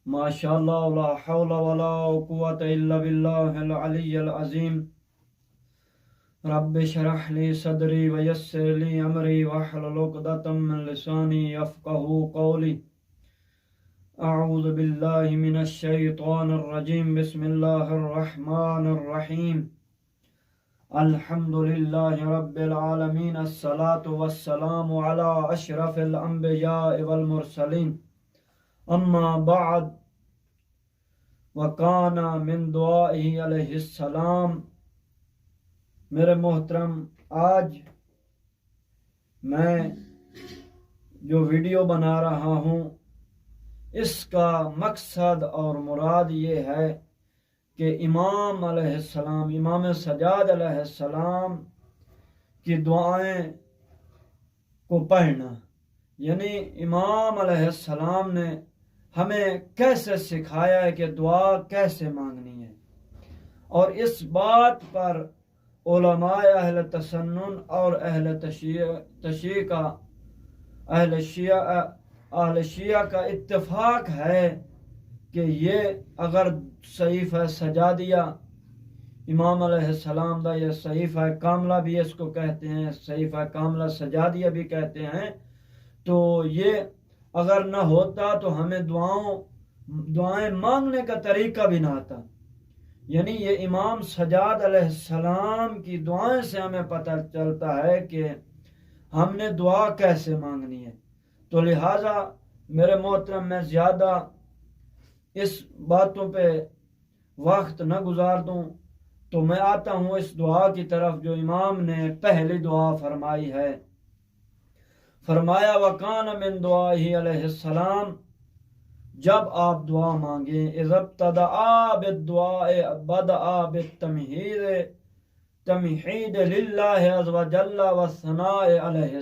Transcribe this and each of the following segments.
ما شاء الله لا حول ولا قوة إلا بالله العلي العظيم. رب اشرح لي صدري ويسر لي أمري واحلل عقدة من لساني يفقهوا قولي. أعوذ بالله من الشيطان الرجيم. بسم الله الرحمن الرحيم. الحمد لله رب العالمين. الصلاة والسلام على أشرف الأنبياء والمرسلين. أما بعد، وَكَانَ مِن دُعَائِهِ علیہ السلام. میرے محترم، آج میں جو ویڈیو بنا رہا ہوں اس کا مقصد اور مراد یہ ہے کہ امام علیہ السلام، امام سجاد علیہ السلام کی دعائیں کو پڑھنا، یعنی امام علیہ السلام نے ہمیں کیسے سکھایا ہے کہ دعا کیسے مانگنی ہے، اور اس بات پر علماء اہل تسنن اور اہل شیعہ کا اتفاق ہے کہ یہ اگر صحیفہ سجادیہ امام علیہ السلام دا، یہ صحیفہ کاملہ بھی اس کو کہتے ہیں، صحیفہ کاملہ سجادیہ بھی کہتے ہیں، تو یہ اگر نہ ہوتا تو ہمیں دعائیں مانگنے کا طریقہ بھی نہ آتا. یعنی یہ امام سجاد علیہ السلام کی دعائیں سے ہمیں پتہ چلتا ہے کہ ہم نے دعا کیسے مانگنی ہے. تو لہٰذا میرے محترم، میں زیادہ اس باتوں پہ وقت نہ گزار دوں تو میں آتا ہوں اس دعا کی طرف جو امام نے پہلی دعا فرمائی ہے. فرمایا وَكَانَ مِن دُعَائِهِ علیہ السلام، جب آپ دعا مانگیں، اِذَا ابْتَدَأَ بِالدُّعَاءِ بَدَأَ تَمْحِيدِ لِلَّهِ عَزَّ وَجَلَّ وَالثَّنَاءِ عَلَيْهِ،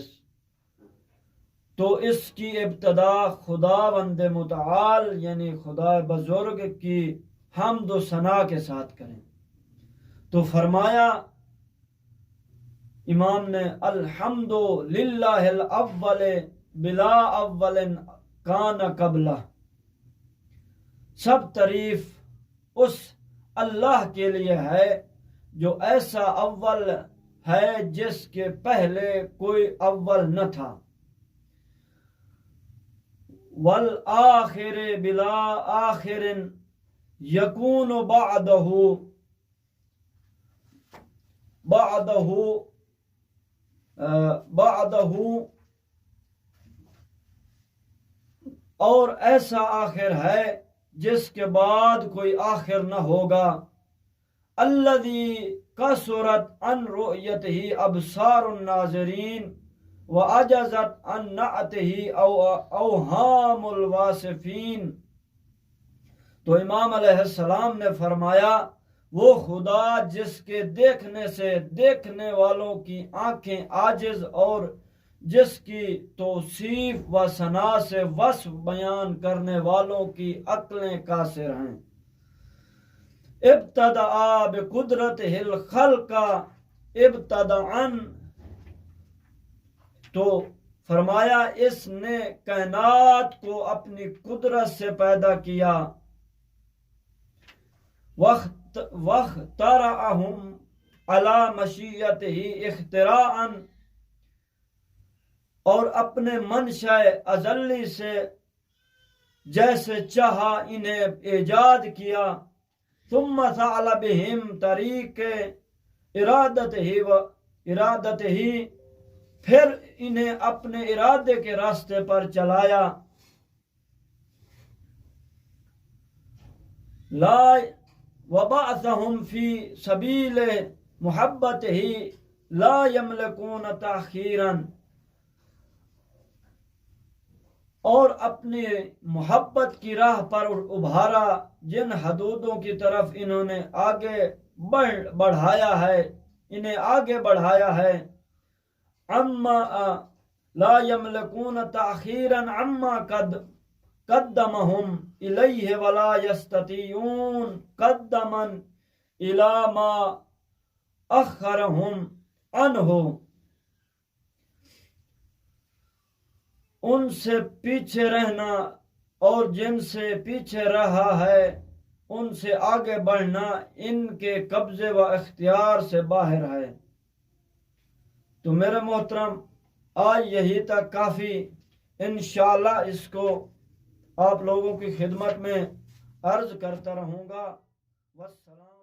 تو اس کی ابتدا خداوند متعال یعنی خدا بزرگ کی حمد و ثنا کے ساتھ کریں. تو فرمایا امام نے الحمد للہ الاول بلا اول کان قبلہ، سب تعریف اس اللہ کے لیے ہے جو ایسا اول ہے جس کے پہلے کوئی اول نہ تھا، والآخر بلا آخر یکون بعدہ اور ایسا آخر ہے جس کے بعد کوئی آخر نہ ہوگا، الذی کثرت عن رؤیتہ ابصار الناظرین وعجزت عن نعتہ اوہام الواصفین. تو امام علیہ السلام نے فرمایا وہ خدا جس کے دیکھنے سے دیکھنے والوں کی آنکھیں عاجز اور جس کی توصیف و ثنا سے وصف بیان کرنے والوں کی عقلیں قاصر ہیں. ابتدأ بقدرتہ الخلق ابتداءً، تو فرمایا اس نے کائنات کو اپنی قدرت سے پیدا کیا، واخترعہم علی مشیتہ اختراعاً، اور اپنے منشاء ازلی سے جیسے چاہا انہیں ایجاد کیا، ثم فعل بہم طریق ارادتہ، پھر انہیں اپنے ارادے کے راستے پر چلایا. لا وبعثہم فی سبیل محبتہ لا یملکون تاخیراً، اور اپنی محبت کی راہ پر ابھارا جن حدودوں کی طرف انہوں نے آگے بڑھایا ہے، اما لا یملکون تاخیراً اما قدمہم الیہ ولا یستطیعون قدما الی ما اخرہم عنہ، ان سے پیچھے رہنا اور جن سے پیچھے رہا ہے ان سے آگے بڑھنا ان کے قبضے و اختیار سے باہر ہے۔ تو میرے محترم آج یہی تک کافی، انشاءاللہ اس کو آپ لوگوں کی خدمت میں عرض کرتا رہوں گا۔ والسلام۔